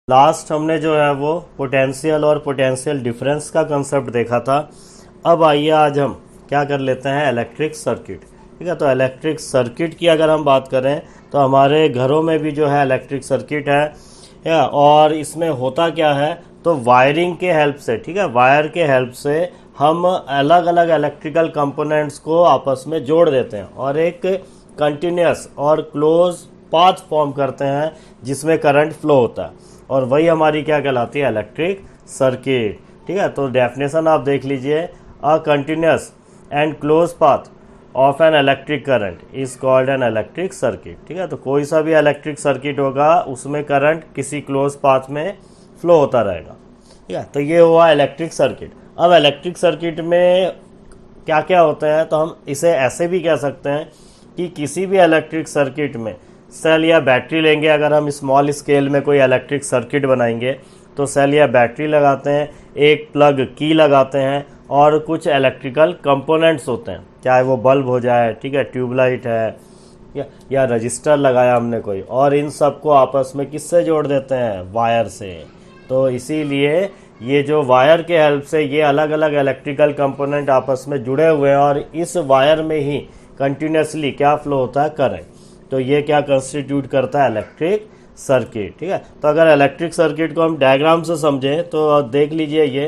Last हमने जो है वो पोटेंशियल और पोटेंशियल डिफरेंस का कंसेप्ट देखा था। अब आइए आज हम क्या कर लेते हैं, इलेक्ट्रिक सर्किट। ठीक है, तो इलेक्ट्रिक सर्किट की अगर हम बात करें तो हमारे घरों में भी जो है इलेक्ट्रिक सर्किट है या, और इसमें होता क्या है, तो वायरिंग के हेल्प से, ठीक है, वायर के हेल्प से हम अलग अलग इलेक्ट्रिकल कंपोनेंट्स को आपस में जोड़ देते हैं और एक कंटिन्यूस और क्लोज पाथ फॉर्म करते हैं जिसमें करंट फ्लो होता है, और वही हमारी क्या कहलाती है, इलेक्ट्रिक सर्किट। ठीक है, तो डेफिनेशन आप देख लीजिए, a continuous and close path of an electric current is called an electric circuit. ठीक है, तो कोई सा भी इलेक्ट्रिक सर्किट होगा उसमें करंट किसी क्लोज पाथ में फ्लो होता रहेगा। ठीक है, तो ये हुआ इलेक्ट्रिक सर्किट। अब इलेक्ट्रिक सर्किट में क्या क्या होते हैं, तो हम इसे ऐसे भी कह सकते हैं कि किसी भी इलेक्ट्रिक सर्किट में सेल या बैटरी लेंगे। अगर हम स्मॉल स्केल में कोई इलेक्ट्रिक सर्किट बनाएंगे तो सेल या बैटरी लगाते हैं, एक प्लग की लगाते हैं और कुछ इलेक्ट्रिकल कंपोनेंट्स होते हैं, चाहे वो बल्ब हो जाए, ठीक है, ट्यूबलाइट है या रजिस्टर लगाया हमने कोई, और इन सब को आपस में किससे जोड़ देते हैं, वायर से। तो इसीलिए ये जो वायर के हेल्प से ये अलग अलग इलेक्ट्रिकल कंपोनेंट आपस में जुड़े हुए हैं और इस वायर में ही कंटिन्यूसली क्या फ्लो होता है, करंट। तो ये क्या कंस्टिट्यूट करता है, इलेक्ट्रिक सर्किट। ठीक है, तो अगर इलेक्ट्रिक सर्किट को हम डायग्राम से समझें तो देख लीजिए ये,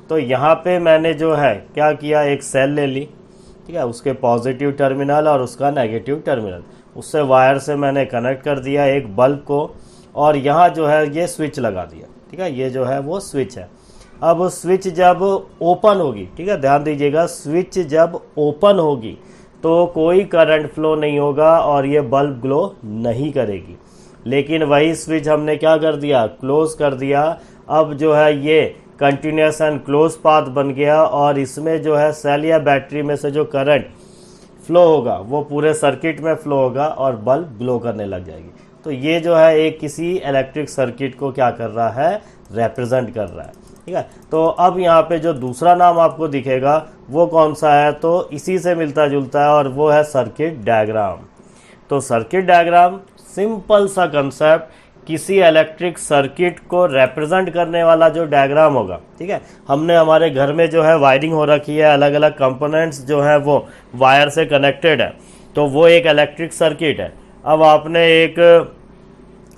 तो यहाँ पे मैंने जो है क्या किया, एक सेल ले ली, ठीक है, उसके पॉजिटिव टर्मिनल और उसका नेगेटिव टर्मिनल, उससे वायर से मैंने कनेक्ट कर दिया एक बल्ब को, और यहाँ जो है ये स्विच लगा दिया। ठीक है, ये जो है वो स्विच है। अब स्विच जब ओपन होगी, ठीक है, ध्यान दीजिएगा, स्विच जब ओपन होगी तो कोई करंट फ्लो नहीं होगा और ये बल्ब ग्लो नहीं करेगी। लेकिन वही स्विच हमने क्या कर दिया, क्लोज कर दिया। अब जो है ये कंटिन्यूस एंड क्लोज पाथ बन गया और इसमें जो है सेल या बैटरी में से जो करंट फ्लो होगा वो पूरे सर्किट में फ्लो होगा और बल्ब ग्लो करने लग जाएगी। तो ये जो है एक किसी इलेक्ट्रिक सर्किट को क्या कर रहा है, रिप्रेजेंट कर रहा है। ठीक है, तो अब यहाँ पे जो दूसरा नाम आपको दिखेगा वो कौन सा है, तो इसी से मिलता जुलता है और वो है सर्किट डायग्राम। तो सर्किट डायग्राम सिंपल सा कंसेप्ट, किसी इलेक्ट्रिक सर्किट को रिप्रेजेंट करने वाला जो डायग्राम होगा। ठीक है, हमने हमारे घर में जो है वायरिंग हो रखी है, अलग अलग कंपोनेंट्स जो है वो वायर से कनेक्टेड है, तो वो एक इलेक्ट्रिक सर्किट है। अब आपने एक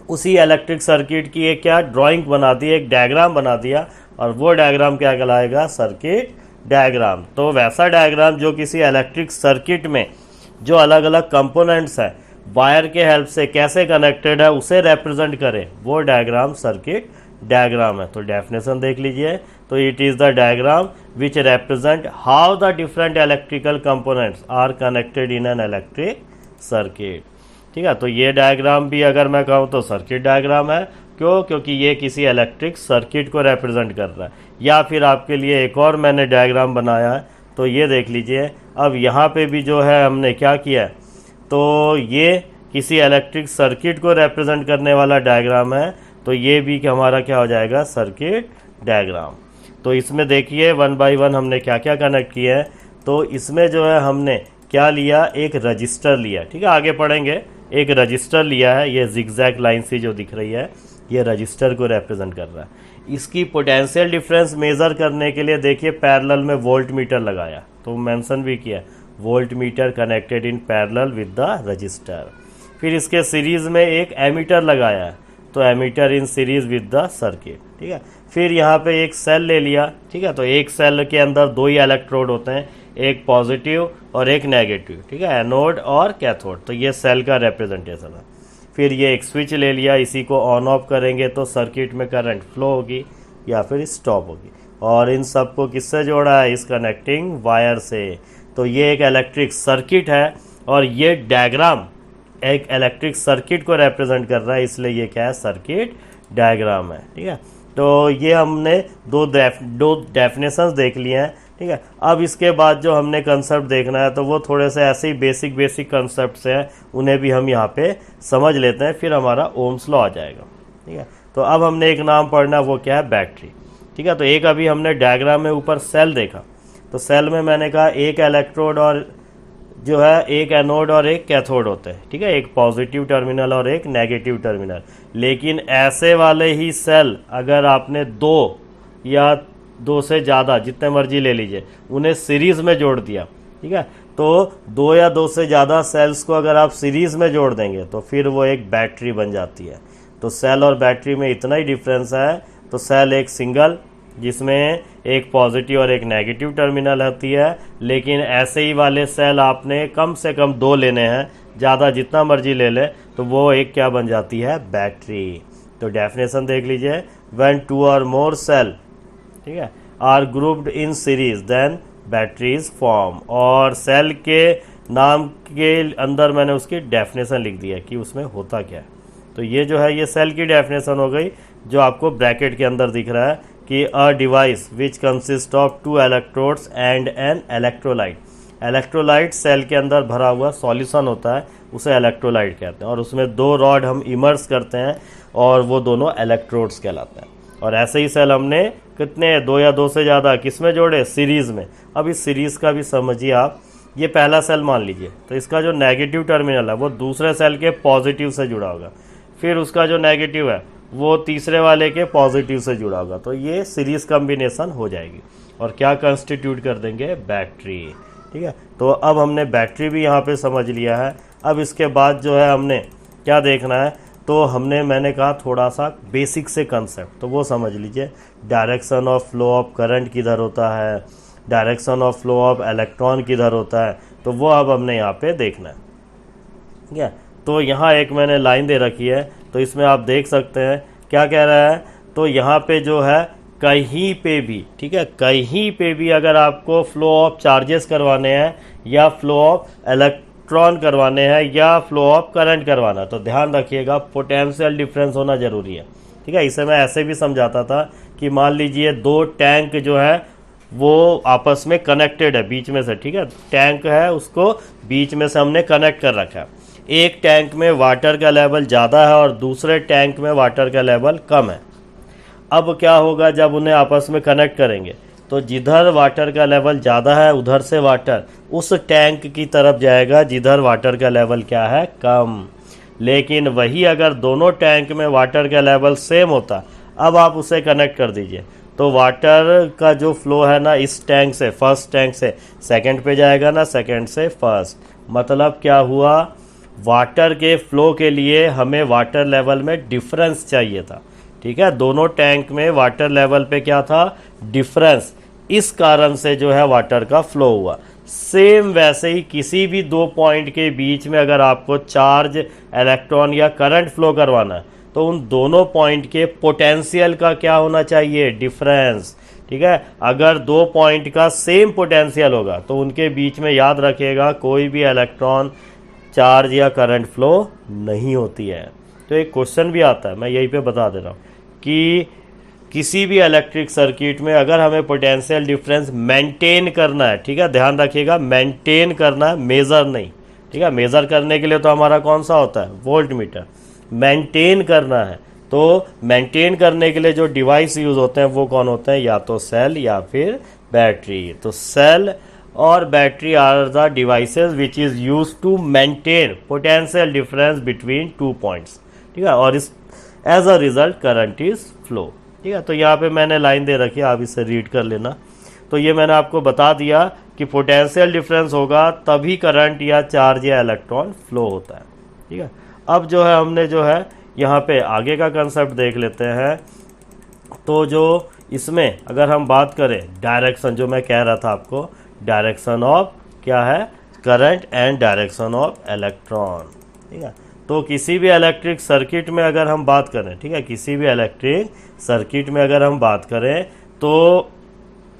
उसी इलेक्ट्रिक सर्किट की एक क्या ड्राइंग बना दी, एक डायग्राम बना दिया, और वो डायग्राम क्या कहलाएगा, सर्किट डायग्राम। तो वैसा डायग्राम जो किसी इलेक्ट्रिक सर्किट में जो अलग अलग कंपोनेंट्स है वायर के हेल्प से कैसे कनेक्टेड है उसे रिप्रेजेंट करे, वो डायग्राम सर्किट डायग्राम है। तो डेफिनेशन देख लीजिए, तो it is the diagram which represent how the different electrical components are connected in an electric circuit. ठीक है, तो ये डायग्राम भी अगर मैं कहूँ तो सर्किट डायग्राम है। क्यों? क्योंकि ये किसी इलेक्ट्रिक सर्किट को रिप्रेजेंट कर रहा है। या फिर आपके लिए एक और मैंने डायग्राम बनाया है, तो ये देख लीजिए। अब यहाँ पे भी जो है हमने क्या किया है, तो ये किसी इलेक्ट्रिक सर्किट को रिप्रेजेंट करने वाला डायग्राम है, तो ये भी कि हमारा क्या हो जाएगा, सर्किट डायग्राम। तो इसमें देखिए वन बाय वन हमने क्या क्या कनेक्ट किया है। तो इसमें जो है हमने क्या लिया, एक रजिस्टर लिया। ठीक है, आगे पढ़ेंगे। एक रजिस्टर लिया है, ये जिगजैग लाइन सी जो दिख रही है ये रजिस्टर को रिप्रेजेंट कर रहा है। इसकी पोटेंशियल डिफरेंस मेज़र करने के लिए देखिए पैरेलल में वोल्ट मीटर लगाया, तो मेंशन भी किया voltmeter connected in parallel with the resistor. फिर इसके सीरीज़ में एक एमीटर लगाया है, तो ammeter in series with the circuit. ठीक है, फिर यहाँ पे एक सेल ले लिया। ठीक है, तो एक सेल के अंदर दो ही इलेक्ट्रोड होते हैं, एक पॉजिटिव और एक नेगेटिव। ठीक है, एनोड और कैथोड, तो ये सेल का रिप्रेजेंटेशन है। फिर ये एक स्विच ले लिया, इसी को ऑन ऑफ करेंगे तो सर्किट में करंट फ्लो होगी या फिर स्टॉप होगी, और इन सब को किससे जोड़ा है, इस कनेक्टिंग वायर से। तो ये एक इलेक्ट्रिक सर्किट है और ये डायग्राम एक इलेक्ट्रिक सर्किट को रिप्रेजेंट कर रहा है, इसलिए ये क्या है, सर्किट डायग्राम है। ठीक है, तो ये हमने दो डेफिनेशंस देख लिए हैं। ठीक है, अब इसके बाद जो हमने कंसेप्ट देखना है तो वो थोड़े से ऐसे ही बेसिक कंसेप्ट हैं, उन्हें भी हम यहाँ पे समझ लेते हैं, फिर हमारा ओम्स लॉ आ जाएगा। ठीक है, तो अब हमने एक नाम पढ़ना, वो क्या है, बैटरी। ठीक है, तो एक अभी हमने डायग्राम में ऊपर सेल देखा, तो सेल में मैंने कहा एक इलेक्ट्रोड और जो है एक एनोड और एक कैथोड होते हैं, ठीक है, एक पॉजिटिव टर्मिनल और एक नेगेटिव टर्मिनल। लेकिन ऐसे वाले ही सेल अगर आपने दो या दो से ज़्यादा, जितने मर्जी ले लीजिए, उन्हें सीरीज़ में जोड़ दिया, ठीक है, तो दो या दो से ज़्यादा सेल्स को अगर आप सीरीज़ में जोड़ देंगे तो फिर वो एक बैटरी बन जाती है। तो सेल और बैटरी में इतना ही डिफरेंस है। तो सेल एक सिंगल, जिसमें एक पॉजिटिव और एक नेगेटिव टर्मिनल होती है, लेकिन ऐसे ही वाले सेल आपने कम से कम दो लेने हैं, ज़्यादा जितना मर्जी ले ले, तो वो एक क्या बन जाती है, बैटरी। तो डेफिनेशन देख लीजिए, व्हेन टू और मोर सेल, ठीक है, are grouped in series then batteries form. और सेल के नाम के अंदर मैंने उसकी डेफिनेशन लिख दिया कि उसमें होता क्या है। तो ये जो है ये सेल की डेफिनेशन हो गई, जो आपको ब्रैकेट के अंदर दिख रहा है कि a device which consist of two electrodes and an electrolyte. Electrolyte cell के अंदर भरा हुआ सॉल्यूशन होता है, उसे इलेक्ट्रोलाइट कहते हैं, और उसमें दो रॉड हम इमर्स करते हैं और वो दोनों इलेक्ट्रोड्स कहलाते हैं। और ऐसे ही सेल हमने कितने, दो या दो से ज़्यादा, किस में जोड़े, सीरीज़ में। अब इस सीरीज़ का भी समझिए आप, ये पहला सेल मान लीजिए, तो इसका जो नेगेटिव टर्मिनल है वो दूसरे सेल के पॉजिटिव से जुड़ा होगा, फिर उसका जो नेगेटिव है वो तीसरे वाले के पॉजिटिव से जुड़ा होगा, तो ये सीरीज़ कम्बिनेशन हो जाएगी और क्या कंस्टिट्यूट कर देंगे, बैटरी। ठीक है, तो अब हमने बैटरी भी यहाँ पे समझ लिया है। अब इसके बाद जो है हमने क्या देखना है, तो हमने, मैंने कहा थोड़ा सा बेसिक से कंसेप्ट, तो वो समझ लीजिए। Direction of flow of current किधर होता है, direction of flow of electron किधर होता है, तो वो अब हमने यहाँ पे देखना है। ठीक है, तो यहाँ एक मैंने लाइन दे रखी है, तो इसमें आप देख सकते हैं क्या कह रहा है। तो यहाँ पे जो है कहीं पे भी, ठीक है, कहीं पे भी अगर आपको फ्लो ऑफ चार्जेस करवाने हैं या फ्लो ऑफ इलेक्ट्रॉन करवाने हैं या फ्लो ऑफ करंट करवाना, तो ध्यान रखिएगा पोटेंशियल डिफरेंस होना ज़रूरी है। ठीक है, इसे मैं ऐसे भी समझाता था कि मान लीजिए दो टैंक जो है वो आपस में कनेक्टेड है बीच में से, ठीक है, टैंक है उसको बीच में से हमने कनेक्ट कर रखा है। एक टैंक में वाटर का लेवल ज़्यादा है और दूसरे टैंक में वाटर का लेवल कम है। अब क्या होगा जब उन्हें आपस में कनेक्ट करेंगे, तो जिधर वाटर का लेवल ज़्यादा है उधर से वाटर उस टैंक की तरफ जाएगा जिधर वाटर का लेवल क्या है, कम। लेकिन वही अगर दोनों टैंक में वाटर का लेवल सेम होता, अब आप उसे कनेक्ट कर दीजिए, तो वाटर का जो फ्लो है ना इस टैंक से, फर्स्ट टैंक से सेकंड पे जाएगा ना, सेकंड से फर्स्ट। मतलब क्या हुआ, वाटर के फ्लो के लिए हमें वाटर लेवल में डिफरेंस चाहिए था। ठीक है, दोनों टैंक में वाटर लेवल पे क्या था, डिफरेंस, इस कारण से जो है वाटर का फ्लो हुआ। सेम वैसे ही किसी भी दो पॉइंट के बीच में अगर आपको चार्ज, इलेक्ट्रॉन या करंट फ्लो करवाना है, तो उन दोनों पॉइंट के पोटेंशियल का क्या होना चाहिए, डिफरेंस। ठीक है, अगर दो पॉइंट का सेम पोटेंशियल होगा तो उनके बीच में याद रखिएगा कोई भी इलेक्ट्रॉन, चार्ज या करंट फ्लो नहीं होती है। तो एक क्वेश्चन भी आता है, मैं यहीं पे बता दे रहा हूँ कि किसी भी इलेक्ट्रिक सर्किट में अगर हमें पोटेंशियल डिफरेंस मेंटेन करना है, ठीक है, ध्यान रखिएगा मेंटेन करना है, मेज़र नहीं। ठीक है, मेज़र करने के लिए तो हमारा कौन सा होता है, वोल्ट मीटर। मेंटेन करना है तो मेंटेन करने के लिए जो डिवाइस यूज़ होते हैं वो कौन होते हैं, या तो सेल या फिर बैटरी। तो सेल और battery are the devices which is use to maintain potential difference between two points. ठीक है, और इस as a result current is flow. ठीक है, तो यहाँ पे मैंने लाइन दे रखी है, आप इसे रीड कर लेना। तो ये मैंने आपको बता दिया कि पोटेंशियल डिफरेंस होगा तभी करंट या चार्ज या इलेक्ट्रॉन फ्लो होता है। ठीक है, अब जो है हमने जो है यहाँ पे आगे का कंसेप्ट देख लेते हैं। तो जो इसमें अगर हम बात करें डायरेक्शन, जो मैं कह रहा था आपको, डायरेक्शन ऑफ क्या है, current and direction of electron. ठीक है, तो किसी भी इलेक्ट्रिक सर्किट में अगर हम बात करें, ठीक है, किसी भी इलेक्ट्रिक सर्किट में अगर हम बात करें तो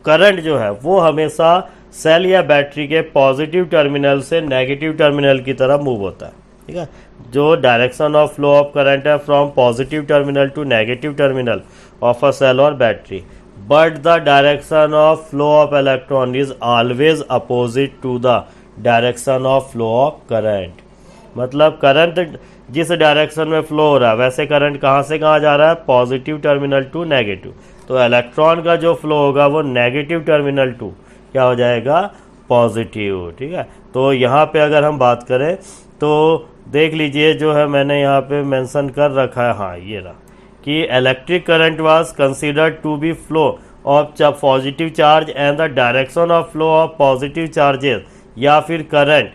करंट जो है वो हमेशा सेल या बैटरी के पॉजिटिव टर्मिनल से नेगेटिव टर्मिनल की तरफ मूव होता है। ठीक है, जो direction of flow of current है from positive terminal to negative terminal of a cell और battery, but the direction of flow of electron is always opposite to the direction of flow of current. मतलब current जिस direction में flow हो रहा है वैसे current कहाँ से कहाँ जा रहा है, पॉजिटिव टर्मिनल टू नेगेटिव। तो इलेक्ट्रॉन का जो फ्लो होगा वो नेगेटिव टर्मिनल टू क्या हो जाएगा, पॉजिटिव। ठीक है, तो यहाँ पे अगर हम बात करें तो देख लीजिए जो है मैंने यहाँ पे मेंशन कर रखा है, हाँ ये रहा, कि electric current was considered to be flow of positive charge and the direction of flow of positive charges, या फिर current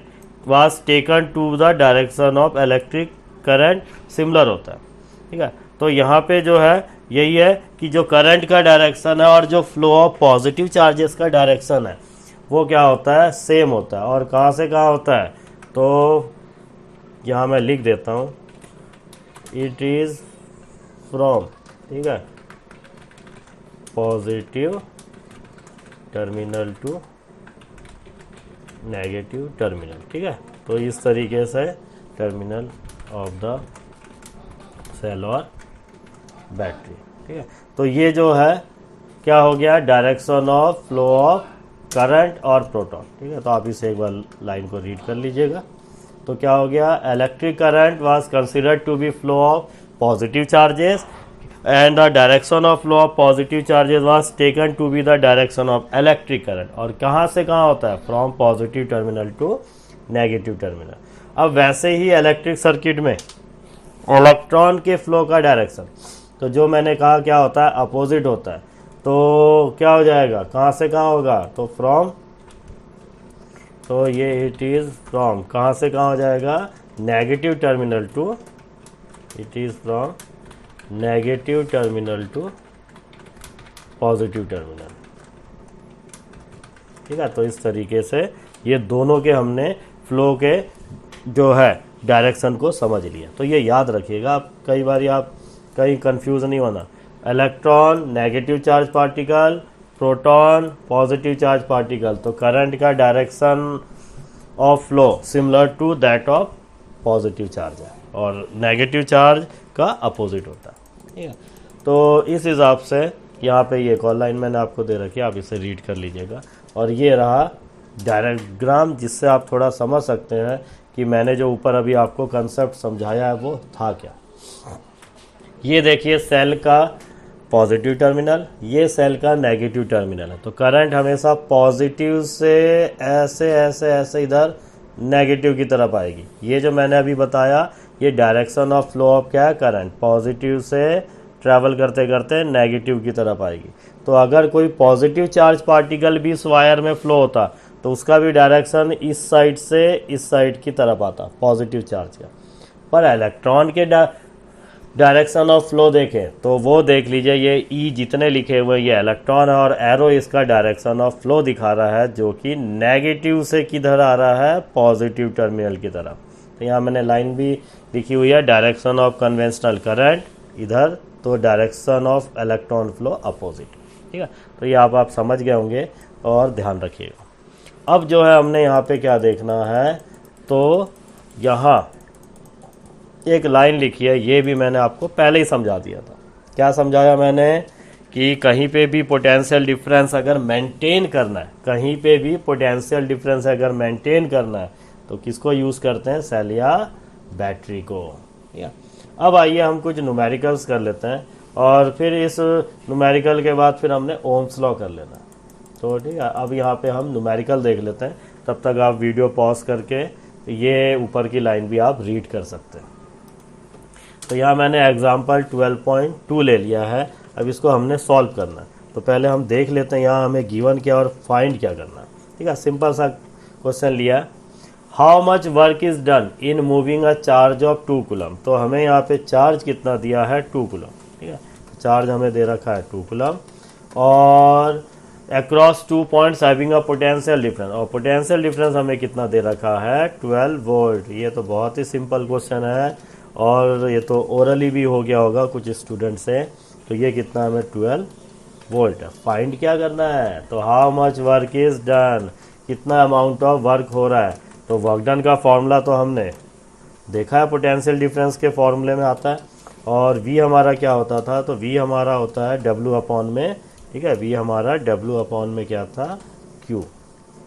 was taken to the direction of electric current similar होता है। ठीक है, तो यहाँ पे जो है यही है कि जो करंट का डायरेक्शन है और जो फ्लो ऑफ पॉजिटिव चार्जेस का डायरेक्शन है वो क्या होता है, सेम होता है। और कहाँ से कहाँ होता है, तो यहाँ मैं लिख देता हूँ, इट इज़ फ्रॉम, ठीक है, positive terminal to negative terminal. ठीक है, तो इस तरीके से टर्मिनल ऑफ द सेल और बैटरी। ठीक है, तो ये जो है क्या हो गया, direction of flow of current और प्रोटॉन। ठीक है, तो आप इसे एक बार लाइन को रीड कर लीजिएगा। तो क्या हो गया, electric current was considered to be flow of positive charges and the direction of flow of positive charges was taken to be the direction of electric current. और कहाँ से कहाँ होता है, from positive terminal to negative terminal. अब वैसे ही electric circuit में इलेक्ट्रॉन के फ्लो का डायरेक्शन, तो जो मैंने कहा क्या होता है, अपोजिट होता है। तो क्या हो जाएगा, कहाँ से कहाँ होगा, तो फ्रॉम, तो ये इट इज़ फ्रॉम, कहाँ से कहाँ हो जाएगा, negative terminal to, it is from negative terminal to positive terminal. ठीक है, तो इस तरीके से ये दोनों के हमने फ्लो के जो है डायरेक्शन को समझ लिया। तो ये याद रखिएगा, आप कई बार आप कहीं कंफ्यूज नहीं होना। Electron negative charge particle, proton positive charge particle, तो करंट का direction of flow similar to that of positive charge है और नेगेटिव चार्ज का अपोजिट होता है। ठीक है, तो इस हिसाब से यहाँ पे ये कॉल लाइन मैंने आपको दे रखी है, आप इसे रीड कर लीजिएगा। और ये रहा डायग्राम, जिससे आप थोड़ा समझ सकते हैं कि मैंने जो ऊपर अभी आपको कंसेप्ट समझाया है वो था क्या। ये देखिए सेल का पॉजिटिव टर्मिनल, ये सेल का नेगेटिव टर्मिनल है। तो करंट हमेशा पॉजिटिव से ऐसे ऐसे ऐसे इधर नेगेटिव की तरफ आएगी। ये जो मैंने अभी बताया ये डायरेक्शन ऑफ फ्लो ऑफ क्या है, करंट पॉजिटिव से ट्रैवल करते करते नेगेटिव की तरफ आएगी। तो अगर कोई पॉजिटिव चार्ज पार्टिकल भी इस वायर में फ्लो होता तो उसका भी डायरेक्शन इस साइड से इस साइड की तरफ आता, पॉजिटिव चार्ज का। पर इलेक्ट्रॉन के डायरेक्शन ऑफ फ्लो देखें तो वो देख लीजिए, ये ई जितने लिखे हुए ये इलेक्ट्रॉन है और एरो इसका डायरेक्शन ऑफ फ्लो दिखा रहा है जो कि नेगेटिव से किधर आ रहा है, पॉजिटिव टर्मिनल की तरफ। तो यहाँ मैंने लाइन भी लिखी हुई है, डायरेक्शन ऑफ कन्वेंशनल करंट इधर, तो direction of electron flow opposite. ठीक है, तो ये आप समझ गए होंगे और ध्यान रखिएगा। अब जो है हमने यहाँ पे क्या देखना है, तो यहाँ एक लाइन लिखी है, ये भी मैंने आपको पहले ही समझा दिया था। क्या समझाया मैंने, कि कहीं पे भी पोटेंशियल डिफरेंस अगर मेंटेन करना है, कहीं पे भी पोटेंशियल डिफरेंस अगर मेंटेन करना है तो किसको यूज़ करते हैं, सेल या बैटरी को। या अब आइए हम कुछ न्यूमेरिकल्स कर लेते हैं और फिर इस न्यूमेरिकल के बाद फिर हमने ओम्स लॉ कर लेना है। तो ठीक है, अब यहाँ पे हम न्यूमेरिकल देख लेते हैं, तब तक आप वीडियो पॉज करके ये ऊपर की लाइन भी आप रीड कर सकते हैं। तो यहाँ मैंने एग्जाम्पल 12.2 ले लिया है, अब इसको हमने सॉल्व करना है। तो पहले हम देख लेते हैं यहाँ हमें गिवन क्या और फाइंड क्या करना है। ठीक है, सिंपल सा क्वेश्चन लिया, how much work is done in moving a charge of 2 coulomb. तो हमें यहाँ पे चार्ज कितना दिया है, 2 कूलम। ठीक है, तो चार्ज हमें दे रखा है 2 कूलम और across 2 points having a potential difference, और पोटेंशियल डिफरेंस हमें कितना दे रखा है, 12 वोल्ट। ये तो बहुत ही सिंपल क्वेश्चन है और ये तो ओरली भी हो गया होगा कुछ स्टूडेंट से। तो ये कितना हमें 12 वोल्ट है। फाइंड क्या करना है, तो how much work is done, कितना अमाउंट ऑफ वर्क हो रहा है। तो वर्क डन का फॉर्मूला तो हमने देखा है, पोटेंशियल डिफरेंस के फॉर्मूले में आता है। और वी हमारा क्या होता था, तो वी हमारा होता है डब्ल्यू अपॉन में। ठीक है, वी हमारा डब्ल्यू अपॉन में क्या था, क्यू।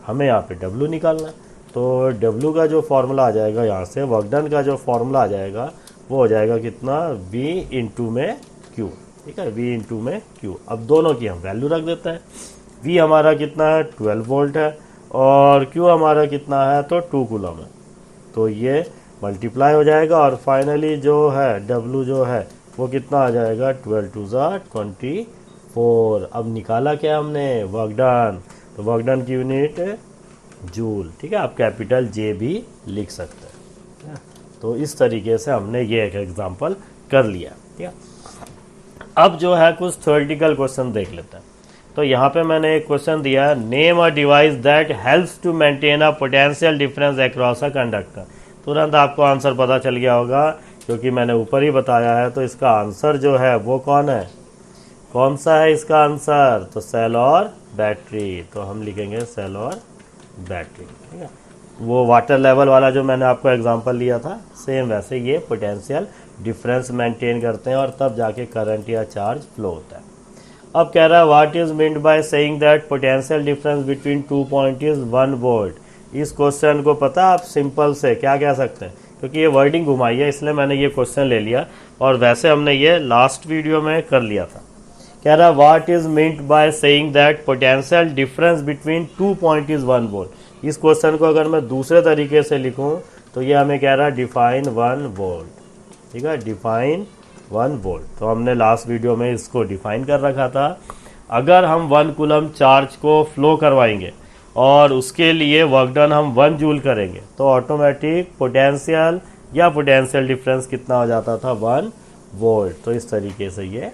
हमें यहाँ पे डब्ल्यू निकालना है, तो डब्ल्यू का जो फॉर्मूला आ जाएगा यहाँ से, वर्क डन का जो फॉर्मूला आ जाएगा वो हो जाएगा कितना, वी इंटू में क्यू। ठीक है, वी इंटू में क्यू। अब दोनों की हम वैल्यू रख देते हैं। वी हमारा कितना है, 12 वोल्ट है और Q हमारा कितना है तो 2 कूलम है, तो ये मल्टीप्लाई हो जाएगा और फाइनली जो है W जो है वो कितना आ जाएगा 12 टू ज़ा 24। अब निकाला क्या हमने वर्क डन, तो वर्क डन की यूनिट जूल, ठीक है, आप कैपिटल J भी लिख सकते हैं, ठीक है? तो इस तरीके से हमने ये एक एग्जांपल कर लिया, ठीक है। अब जो है कुछ थ्योरेटिकल क्वेश्चन देख लेते हैं। तो यहाँ पे मैंने एक क्वेश्चन दिया है, name a device that helps to maintain a potential difference across a conductor. तुरंत आपको आंसर पता चल गया होगा क्योंकि मैंने ऊपर ही बताया है। तो इसका आंसर जो है वो कौन सा है इसका आंसर, तो सेल और बैटरी। तो हम लिखेंगे सेल और बैटरी, ठीक है। वो वाटर लेवल वाला जो मैंने आपको एग्जांपल लिया था, सेम वैसे ये पोटेंशियल डिफरेंस मेंटेन करते हैं और तब जाके करंट या चार्ज फ्लो होता है। अब कह रहा है what is meant by saying that potential difference between 2 point is 1 volt. इस क्वेश्चन को पता आप सिंपल से क्या कह सकते हैं, क्योंकि ये वर्डिंग घुमाई है इसलिए मैंने ये क्वेश्चन ले लिया, और वैसे हमने ये लास्ट वीडियो में कर लिया था। कह रहा है what is meant by saying that potential difference between 2 point is 1 volt. इस क्वेश्चन को अगर मैं दूसरे तरीके से लिखूं तो ये हमें कह रहा है डिफाइन 1 वोल्ट, ठीक है, डिफाइन 1 वोल्ट। तो हमने लास्ट वीडियो में इसको डिफाइन कर रखा था। अगर हम 1 कूलम चार्ज को फ्लो करवाएंगे और उसके लिए वर्क डन हम 1 जूल करेंगे तो ऑटोमेटिक पोटेंशियल या पोटेंशियल डिफरेंस कितना हो जाता था 1 वोल्ट। तो इस तरीके से ये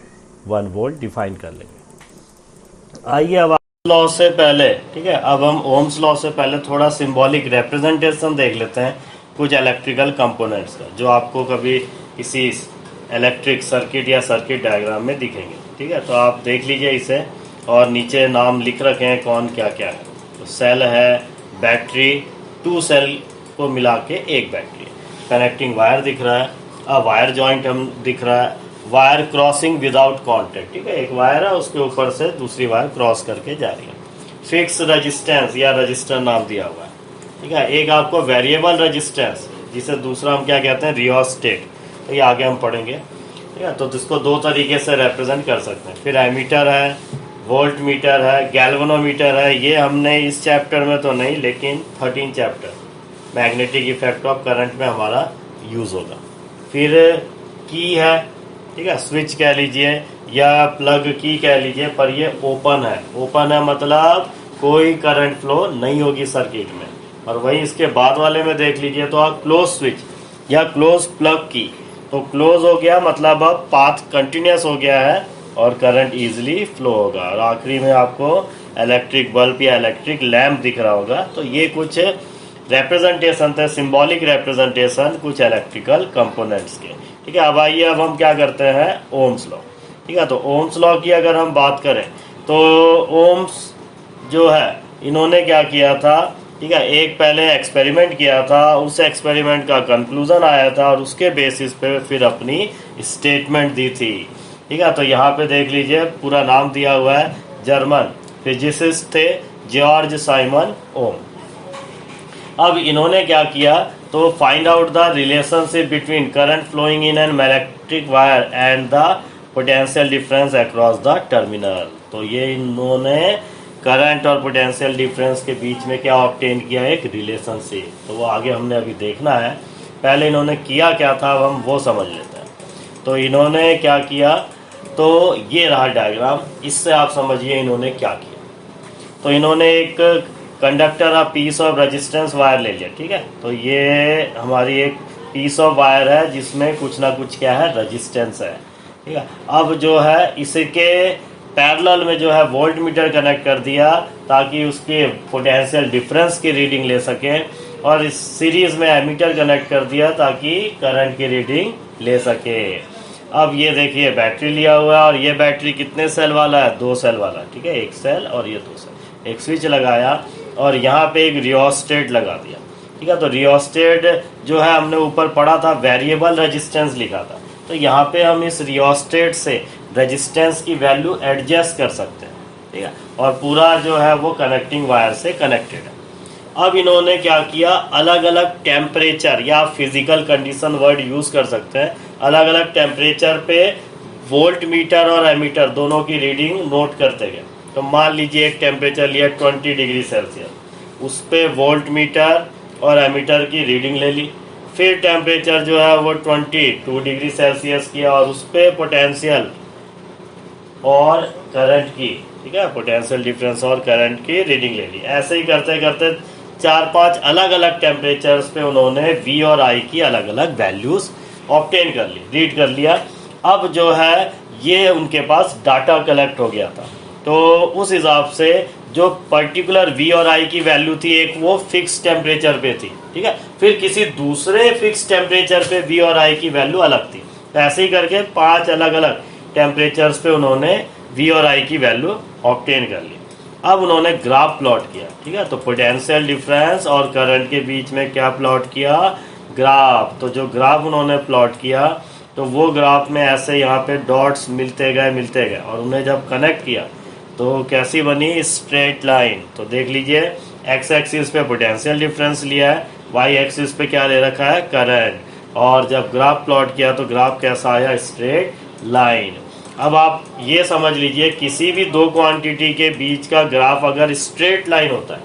1 वोल्ट डिफाइन कर लेंगे। आइए अब लॉ से पहले, ठीक है, अब हम ओम्स लॉ से पहले थोड़ा सिंबॉलिक रिप्रेजेंटेशन देख लेते हैं कुछ इलेक्ट्रिकल कंपोनेंट्स का, जो आपको कभी किसी इलेक्ट्रिक सर्किट या सर्किट डायग्राम में दिखेंगे, ठीक है। तो आप देख लीजिए इसे, और नीचे नाम लिख रखे हैं कौन क्या क्या है। तो सेल है, बैटरी, 2 सेल को मिला के एक बैटरी है, कनेक्टिंग वायर दिख रहा है, वायर जॉइंट हम दिख रहा है, वायर क्रॉसिंग विदाउट कॉन्टेक्ट, ठीक है, एक वायर है उसके ऊपर से दूसरी वायर क्रॉस करके जा रही है, फिक्स रेजिस्टेंस या रजिस्टर नाम दिया हुआ है, ठीक है। एक आपको वेरिएबल रेजिस्टेंस, जिसे दूसरा हम क्या कहते हैं रियोस्टेट, तो ये आगे हम पढ़ेंगे, ठीक है। तो इसको 2 तरीके से रिप्रेजेंट कर सकते हैं। फिर एमीटर है, वोल्ट मीटर है, गैल्वेनोमीटर है। ये हमने इस चैप्टर में तो नहीं, लेकिन 13 chapter magnetic effect of current में हमारा यूज होगा। फिर की है, ठीक है, स्विच कह लीजिए या प्लग की कह लीजिए, पर ये ओपन है। ओपन है मतलब कोई करंट फ्लो नहीं होगी सर्किट में। और वही इसके बाद वाले में देख लीजिए तो आप क्लोज स्विच या क्लोज प्लग की, तो क्लोज हो गया मतलब अब पाथ कंटिन्यूस हो गया है और करंट इजीली फ्लो होगा। और आखिरी में आपको इलेक्ट्रिक बल्ब या इलेक्ट्रिक लैंप दिख रहा होगा। तो ये कुछ रिप्रेजेंटेशन थे, सिंबॉलिक रिप्रेजेंटेशन कुछ इलेक्ट्रिकल कंपोनेंट्स के, ठीक है। अब आइए अब हम क्या करते हैं ओम्स लॉ, ठीक है। तो ओम्स लॉ की अगर हम बात करें तो ओम्स जो है इन्होंने क्या किया था, ठीक है, एक पहले एक्सपेरिमेंट किया था, उस एक्सपेरिमेंट का कंक्लूजन आया था और उसके बेसिस पे फिर अपनी स्टेटमेंट दी थी, ठीक है। तो यहाँ पे देख लीजिए पूरा नाम दिया हुआ है, जर्मन फिजिसिस्ट थे जॉर्ज साइमन ओम। अब इन्होंने क्या किया, तो find out the relationship between current flowing in an electric wire and the potential difference across the terminal. तो ये इन्होंने करंट और पोटेंशियल डिफरेंस के बीच में क्या ऑब्टेन किया, एक रिलेशनशिप। तो वो आगे हमने अभी देखना है, पहले इन्होंने किया क्या था अब हम वो समझ लेते हैं। तो इन्होंने क्या किया, तो ये रहा डायग्राम, इससे आप समझिए इन्होंने क्या किया। तो इन्होंने एक conductor of peace of resistance wire ले लिया, ठीक है। तो ये हमारी एक पीस ऑफ वायर है जिसमें कुछ ना कुछ क्या है रेजिस्टेंस है, ठीक है। अब जो है इसके पैरेलल में जो है वोल्ट मीटर कनेक्ट कर दिया ताकि उसके पोटेंशियल डिफरेंस की रीडिंग ले सकें, और इस सीरीज में एमीटर कनेक्ट कर दिया ताकि करंट की रीडिंग ले सके। अब ये देखिए बैटरी लिया हुआ है और ये बैटरी कितने सेल वाला है, 2 सेल वाला, ठीक है, एक सेल और ये 2 सेल। एक स्विच लगाया और यहाँ पे एक रियोस्टेट लगा दिया, ठीक है। तो रियोस्टेट जो है हमने ऊपर पढ़ा था वेरिएबल रेजिस्टेंस लिखा था, तो यहाँ पे हम इस रियोस्टेट से रेजिस्टेंस की वैल्यू एडजस्ट कर सकते हैं, ठीक है। और पूरा जो है वो कनेक्टिंग वायर से कनेक्टेड है। अब इन्होंने क्या किया, अलग अलग टेम्परेचर या फिजिकल कंडीशन वर्ड यूज कर सकते हैं, अलग अलग टेम्परेचर पे वोल्ट मीटर और एमीटर दोनों की रीडिंग नोट करते गए। तो मान लीजिए एक टेम्परेचर लिया 20 डिग्री सेल्सियस, उस पे वोल्ट मीटर और एमीटर की रीडिंग ले ली। फिर टेम्परेचर जो है वो 22 डिग्री सेल्सियस किया और उस पे पोटेंशियल और करंट की, ठीक है, पोटेंशियल डिफरेंस और करंट की रीडिंग ले ली। ऐसे ही करते करते 4-5 अलग अलग टेम्परेचर्स पे उन्होंने V और I की अलग अलग वैल्यूज ऑब्टेन कर ली, रीड कर लिया। अब जो है ये उनके पास डाटा कलेक्ट हो गया था, तो उस हिसाब से जो पर्टिकुलर V और I की वैल्यू थी, एक वो फिक्स टेम्परेचर पे थी, ठीक है, फिर किसी दूसरे फिक्स टेम्परेचर पे V और I की वैल्यू अलग थी। तो ऐसे ही करके 5 अलग अलग टेम्परेचर्स पे उन्होंने V और I की वैल्यू ऑब्टेन कर ली। अब उन्होंने ग्राफ प्लॉट किया, ठीक है, तो पोटेंशियल डिफरेंस और करंट के बीच में क्या प्लॉट किया, ग्राफ। तो जो ग्राफ उन्होंने प्लॉट किया, तो वो ग्राफ में ऐसे यहाँ पे डॉट्स मिलते गए और उन्हें जब कनेक्ट किया तो कैसी बनी, स्ट्रेट लाइन। तो देख लीजिए, एक्स एक्सिस पे पोटेंशियल डिफरेंस लिया है, वाई एक्सिस पे क्या ले रखा है, करंट, और जब ग्राफ प्लॉट किया तो ग्राफ कैसा आया, स्ट्रेट लाइन। अब आप ये समझ लीजिए, किसी भी दो क्वांटिटी के बीच का ग्राफ अगर स्ट्रेट लाइन होता है,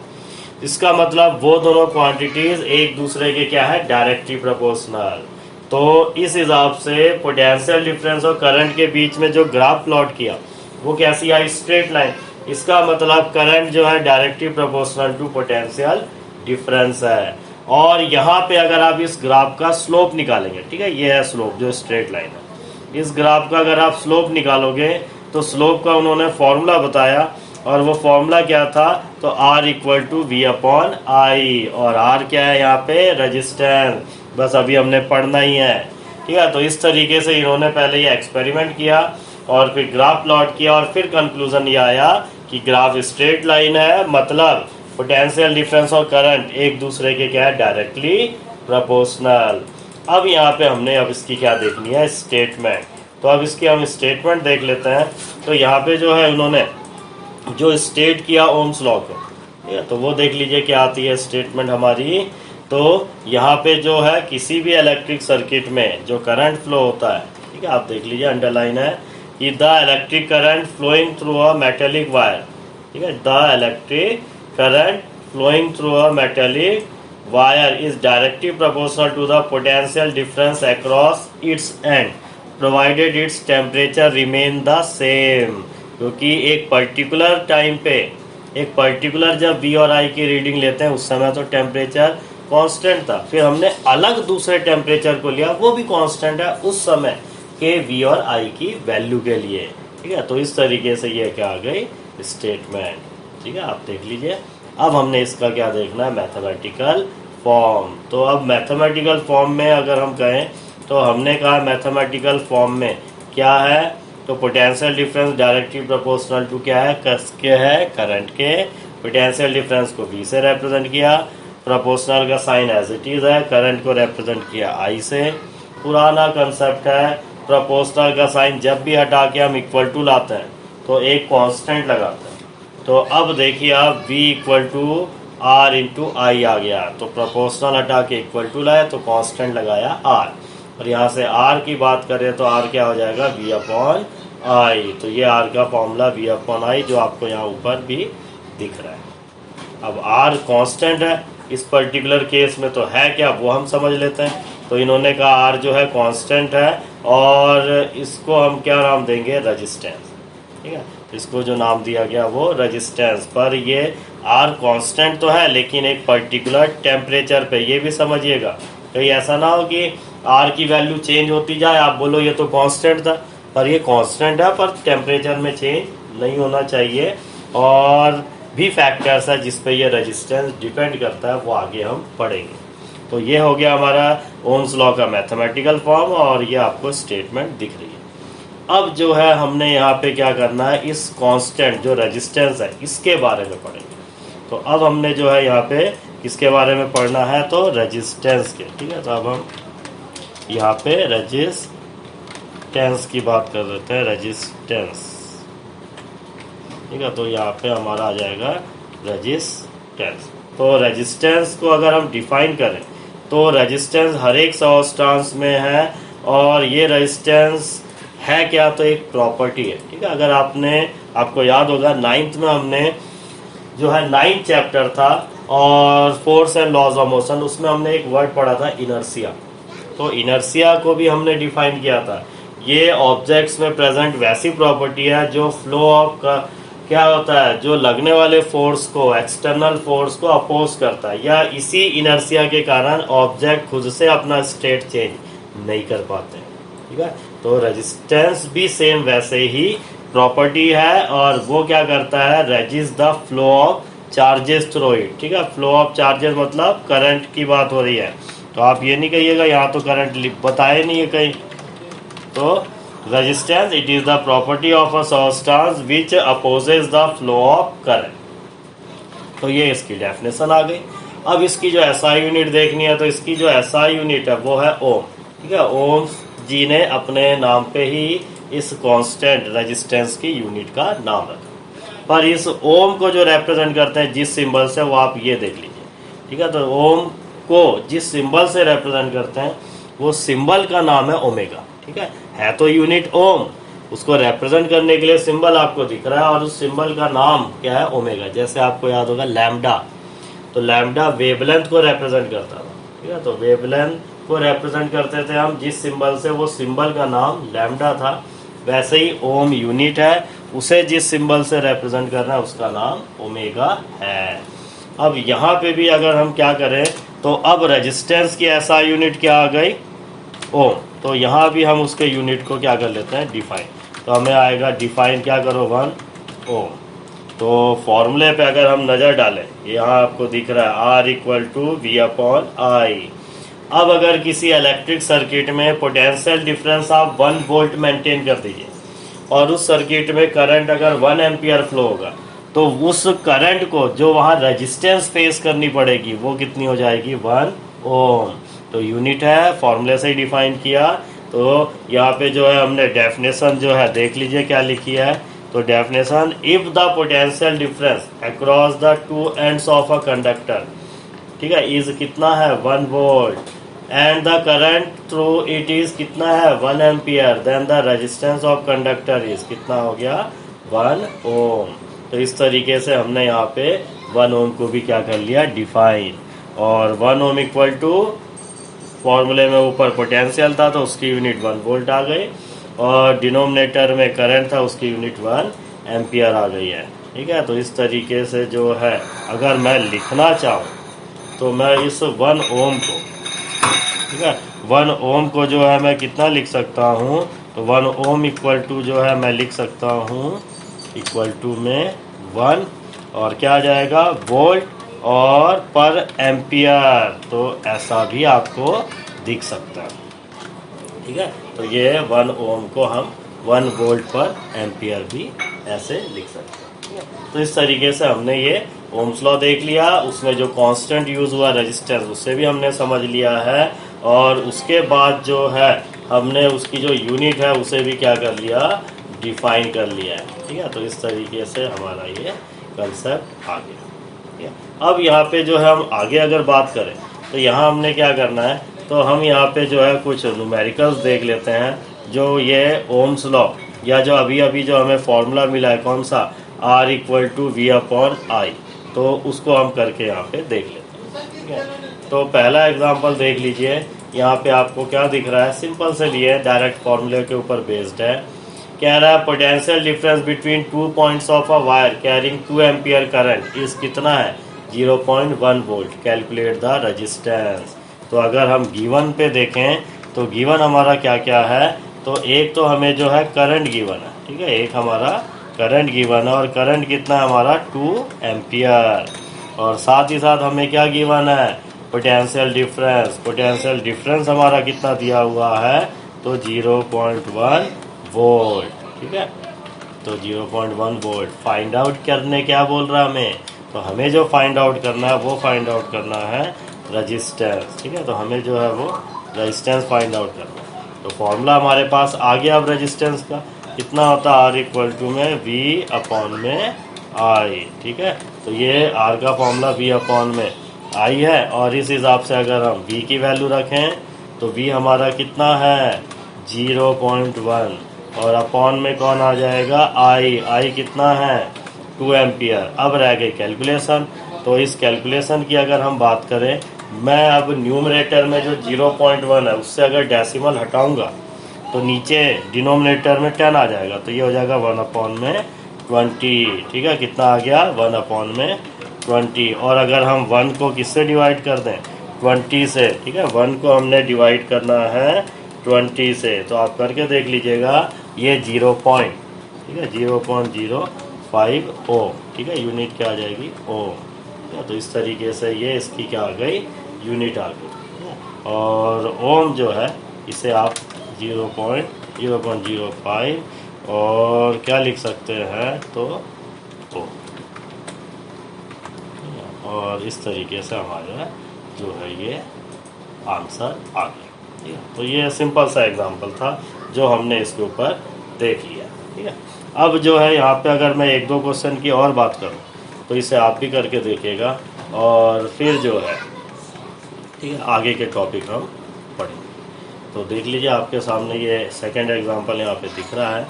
इसका मतलब वो दोनों क्वांटिटीज एक दूसरे के क्या है, डायरेक्टली प्रोपोर्शनल। तो इस हिसाब से पोटेंशियल डिफरेंस और करंट के बीच में जो ग्राफ प्लॉट किया वो कैसी आई, स्ट्रेट लाइन। इसका मतलब करंट जो है directly proportional to potential difference है। और यहाँ पे अगर आप इस ग्राफ का स्लोप निकालेंगे, ठीक है, ये है स्लोप जो स्ट्रेट लाइन है, इस ग्राफ का अगर आप स्लोप निकालोगे तो स्लोप का उन्होंने फॉर्मूला बताया, और वो फॉर्मूला क्या था, तो R इक्वल टू V/I, और R क्या है यहाँ पे, रेजिस्टेंस। बस अभी हमने पढ़ना ही है, ठीक है। तो इस तरीके से इन्होंने पहले ये एक्सपेरिमेंट किया और फिर ग्राफ प्लॉट किया और फिर कंक्लूजन ये आया कि ग्राफ स्ट्रेट लाइन है, मतलब पोटेंशियल डिफरेंस और करंट एक दूसरे के क्या है, डायरेक्टली प्रोपोर्शनल। अब यहाँ पे हमने अब इसकी क्या देखनी है, स्टेटमेंट। तो अब इसकी हम स्टेटमेंट देख लेते हैं। तो यहाँ पे जो है उन्होंने जो स्टेट किया ओम्स लॉ को, ठीक है, तो वो देख लीजिए क्या आती है स्टेटमेंट हमारी। तो यहाँ पे जो है किसी भी इलेक्ट्रिक सर्किट में जो करंट फ्लो होता है, ठीक है, आप देख लीजिए, अंडरलाइन है कि the electric current flowing through a metallic wire, ठीक है, the electric current flowing through a metallic wire is directly proportional to the potential difference across its end provided its temperature remain the same। क्योंकि एक particular time पे, एक particular जब V और I की reading लेते हैं उस समय तो टेम्परेचर कांस्टेंट था, फिर हमने अलग दूसरे टेम्परेचर को लिया, वो भी कांस्टेंट है उस समय के V और I की वैल्यू के लिए, ठीक है। तो इस तरीके से ये क्या आ गई, स्टेटमेंट, ठीक है, आप देख लीजिए। अब हमने इसका क्या देखना है, मैथमेटिकल फॉर्म। तो अब मैथमेटिकल फॉर्म में अगर हम कहें तो हमने कहा मैथमेटिकल फॉर्म में क्या है, तो potential difference directly proportional to क्या है, किसके है, करंट के। पोटेंशियल डिफरेंस को V से रिप्रेजेंट किया, प्रोपोर्शनल का साइन एज इट इज है, करंट को रिप्रेजेंट किया I से। पुराना कंसेप्ट है, प्रोपोर्शनल का साइन जब भी हटा के हम इक्वल टू लाते हैं तो एक कांस्टेंट लगाते हैं। तो अब देखिए आप V equal to R into I आ गया, तो प्रोपोर्शनल हटा के इक्वल टू लाया तो कांस्टेंट लगाया R, और यहाँ से R की बात करें तो R क्या हो जाएगा, V/I। तो ये R का फॉर्मूला V/I जो आपको यहाँ ऊपर भी दिख रहा है। अब R कांस्टेंट है इस पर्टिकुलर केस में, तो है क्या वो हम समझ लेते हैं। तो इन्होंने कहा R जो है कांस्टेंट है और इसको हम क्या नाम देंगे, रेजिस्टेंस, ठीक है। इसको जो नाम दिया गया वो रेजिस्टेंस। पर ये R कांस्टेंट तो है लेकिन एक पर्टिकुलर टेम्परेचर पे, ये भी समझिएगा, कहीं ऐसा ना हो कि R की वैल्यू चेंज होती जाए, आप बोलो ये तो कांस्टेंट था, पर ये कांस्टेंट है पर टेम्परेचर में चेंज नहीं होना चाहिए। और भी फैक्टर्स है जिस पे ये रेजिस्टेंस डिपेंड करता है, वो आगे हम पढ़ेंगे। तो ये हो गया हमारा ओम्स लॉ का मैथमेटिकल फॉर्म, और ये आपको स्टेटमेंट दिख रही है। अब जो है हमने यहाँ पे क्या करना है, इस कांस्टेंट जो रेजिस्टेंस है इसके बारे में पढ़ेंगे। तो अब हमने जो है यहाँ पे किसके बारे में पढ़ना है, तो रेजिस्टेंस के, ठीक है। तो अब हम यहाँ पे रेजिस्टेंस की बात कर लेते हैं, रेजिस्टेंस, ठीक है। तो यहाँ पे हमारा आ जाएगा रेजिस्टेंस। तो रेजिस्टेंस को अगर हम डिफाइन करें तो रेजिस्टेंस हर एक सबस्टेंस में है, और ये रेजिस्टेंस है क्या, तो एक प्रॉपर्टी है, ठीक है। अगर आपको याद होगा 9th में हमने जो है 9th चैप्टर था और force and laws of motion, उसमें हमने एक वर्ड पढ़ा था इनर्सिया। तो इनर्सिया को भी हमने डिफाइन किया था। ये ऑब्जेक्ट्स में प्रेजेंट वैसी प्रॉपर्टी है जो फ्लो ऑफ का क्या होता है, जो लगने वाले फोर्स को, एक्सटर्नल फोर्स को अपोज करता है, या इसी इनर्सिया के कारण ऑब्जेक्ट खुद से अपना स्टेट चेंज नहीं कर पाते। ठीक है, तो रेजिस्टेंस भी सेम वैसे ही प्रॉपर्टी है, और वो क्या करता है, resist the flow of charges through it. ठीक है, फ्लो ऑफ चार्जेस मतलब करंट की बात हो रही है, तो आप ये नहीं कहिएगा यहाँ तो करंट बताए नहीं है कहीं। तो resistance it is the property of a substance which opposes the flow of current. तो ये इसकी डेफिनेशन आ गई। अब इसकी जो एसआई यूनिट देखनी है, तो इसकी जो एसआई यूनिट है वो है ओम। ठीक है, ओम जी ने अपने नाम पे ही इस कांस्टेंट रेजिस्टेंस की यूनिट का नाम रखा। पर इस ओम को जो रिप्रेजेंट करते हैं जिस सिंबल से, वो आप ये देख लीजिए। ठीक है, तो ओम को जिस सिंबल से रिप्रेजेंट करते हैं वो सिंबल का नाम है ओमेगा। ठीक है तो यूनिट ओम, उसको रिप्रेजेंट करने के लिए सिंबल आपको दिख रहा है, और उस सिंबल का नाम क्या है, ओमेगा। जैसे आपको याद होगा लैम्डा, तो लैम्डा वेवलेंथ को रिप्रेजेंट करता था। ठीक है, तो वेवलेंथ को रिप्रेजेंट करते थे हम जिस सिंबल से, वो सिंबल का नाम लैम्डा था। वैसे ही ओम यूनिट है, उसे जिस सिंबल से रिप्रेजेंट करना है उसका नाम ओमेगा है। अब यहाँ पे भी अगर हम क्या करें, तो अब रेजिस्टेंस की ऐसा यूनिट क्या आ गई, ओम। तो यहाँ भी हम उसके यूनिट को क्या कर लेते हैं, डिफाइन। तो हमें आएगा डिफाइन, क्या करो, 1 ओम। तो फॉर्मूले पे अगर हम नज़र डालें, यहाँ आपको दिख रहा है R equal to V upon I. अब अगर किसी इलेक्ट्रिक सर्किट में पोटेंशियल डिफरेंस आप 1 वोल्ट मेंटेन कर दीजिए, और उस सर्किट में करंट अगर 1 एम्पियर फ्लो होगा, तो उस करंट को जो वहाँ रेजिस्टेंस फेस करनी पड़ेगी वो कितनी हो जाएगी, 1 ओम। तो यूनिट है, फॉर्मूले से ही डिफाइन किया। तो यहाँ पे जो है हमने डेफिनेशन जो है देख लीजिए क्या लिखी है। तो definition, if the potential difference across the two ends of a conductor, ठीक है, इज कितना है, 1 वोल्ट, and the current through it is कितना है, 1 ampere, then the resistance of conductor is कितना हो गया, 1 ओम। तो इस तरीके से हमने यहाँ पे 1 ओम को भी क्या कर लिया, डिफाइन। और 1 ओम इक्वल टू, फॉर्मूले में ऊपर पोटेंशियल था तो उसकी यूनिट 1 वोल्ट आ गई, और डिनोमिनेटर में करंट था उसकी यूनिट 1 एम्पियर आ गई है। ठीक है, तो इस तरीके से जो है अगर मैं लिखना चाहूँ तो मैं इस 1 ओम को, ठीक है, 1 ओम को जो है मैं कितना लिख सकता हूँ, तो 1 ओम इक्वल टू जो है मैं लिख सकता हूँ इक्वल टू में 1, और क्या आ जाएगा, वोल्ट और पर एम्पियर। तो ऐसा भी आपको दिख सकता है। ठीक है, तो ये 1 ओम को हम 1 वोल्ट पर एम्पियर भी ऐसे लिख सकते हैं। ठीक है, तो इस तरीके से हमने ये ओम्स लॉ देख लिया, उसमें जो कांस्टेंट यूज़ हुआ रेजिस्टेंस उससे भी हमने समझ लिया है, और उसके बाद जो है हमने उसकी जो यूनिट है उसे भी क्या कर लिया, डिफाइन कर लिया है। ठीक है, तो इस तरीके से हमारा ये कंसेप्ट आ गया। ठीक है, अब यहाँ पे जो है हम आगे अगर बात करें, तो यहाँ हमने क्या करना है, तो हम यहाँ पे जो है कुछ न्यूमेरिकल्स देख लेते हैं, जो ये ओम्स लॉ या जो अभी अभी जो हमें फॉर्मूला मिला है कौन सा, R equal to V upon I, तो उसको हम करके यहाँ पे देख लेते हैं। ठीक है, तो पहला एग्जांपल देख लीजिए। यहाँ पे आपको क्या दिख रहा है, सिंपल से लिए डायरेक्ट फॉर्मूले के ऊपर बेस्ड है। कह रहा है potential difference between 2 points of a wire carrying 2 ampere current इस कितना है, 0.1 वोल्ट, कैलकुलेट द रेजिस्टेंस। तो अगर हम गिवन पे देखें तो गिवन हमारा क्या क्या है, तो एक तो हमें जो है करंट गिवन है। ठीक है, एक हमारा करंट गिवन है, और करंट कितना है हमारा, 2 एम्पियर, और साथ ही साथ हमें क्या गिवन है, पोटेंशियल डिफरेंस। पोटेंशियल डिफरेंस हमारा कितना दिया हुआ है, तो 0.1 वोल्ट। ठीक है, तो 0.1 वोल्ट फाइंड आउट करने क्या बोल रहा है हमें, तो हमें जो फाइंड आउट करना है वो फाइंड आउट करना है रेजिस्टेंस। ठीक है, तो हमें जो है वो रेजिस्टेंस फाइंड आउट करना है। तो फॉर्मूला हमारे पास आ गया। अब रेजिस्टेंस का कितना होता है, R इक्वल टू में V अपॉन में I। ठीक है, तो ये R का फॉर्मूला V अपॉन में I है, और इस हिसाब से अगर हम V की वैल्यू रखें तो V हमारा कितना है, 0.1, और अपॉन में कौन आ जाएगा, I कितना है, 2 एम्पियर। अब रह गई कैलकुलेशन, तो इस कैलकुलेशन की अगर हम बात करें, मैं अब न्यूमरेटर में जो 0.1 है उससे अगर डेसिमल हटाऊंगा तो नीचे डिनोमिनेटर में 10 आ जाएगा, तो ये हो जाएगा 1/20। ठीक है, कितना आ गया 1/20। और अगर हम 1 को किससे डिवाइड कर दें, 20 से। ठीक है, 1 को हमने डिवाइड करना है 20 से, तो आप करके देख लीजिएगा ये 0. ठीक है, 0.05 ओम। ठीक है, यूनिट क्या आ जाएगी, ओम। तो इस तरीके से ये इसकी क्या आ गई, यूनिट आ गई। और ओम जो है इसे आप 0.05 और क्या लिख सकते हैं, तो ओम। और इस तरीके से हमारा जो है ये आंसर आ गया। ठीक है, तो ये सिंपल सा एग्जांपल था जो हमने इसके ऊपर देख लिया। ठीक है, अब जो है यहाँ पे अगर मैं एक दो क्वेश्चन की और बात करूँ तो इसे आप भी करके देखिएगा और फिर जो है, ठीक है, आगे के टॉपिक हम पढ़ेंगे। तो देख लीजिए आपके सामने ये सेकंड एग्जांपल यहाँ पे दिख रहा है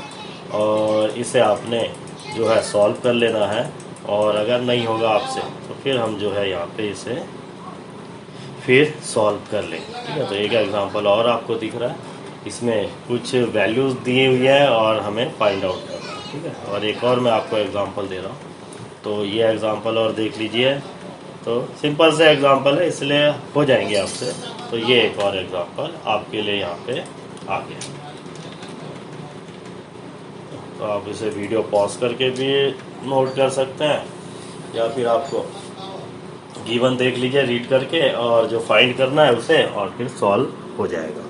और इसे आपने जो है सॉल्व कर लेना है, और अगर नहीं होगा आपसे तो फिर हम जो है यहाँ पे इसे फिर सॉल्व कर लेंगे। ठीक है, तो एक एग्जांपल और आपको दिख रहा है, इसमें कुछ वैल्यूज़ दी हुई है और हमें फाइंड आउट करना है। ठीक है, और एक और मैं आपको एग्जांपल दे रहा हूँ, तो ये एग्जांपल और देख लीजिए। तो सिंपल से एग्जांपल है इसलिए हो जाएंगे आपसे। तो ये एक और एग्जांपल आपके लिए यहाँ पे आ गया। तो आप इसे वीडियो पॉज करके भी नोट कर सकते हैं, या फिर आपको गिवन देख लीजिए रीड करके, और जो फाइंड करना है उसे, और फिर सॉल्व हो जाएगा।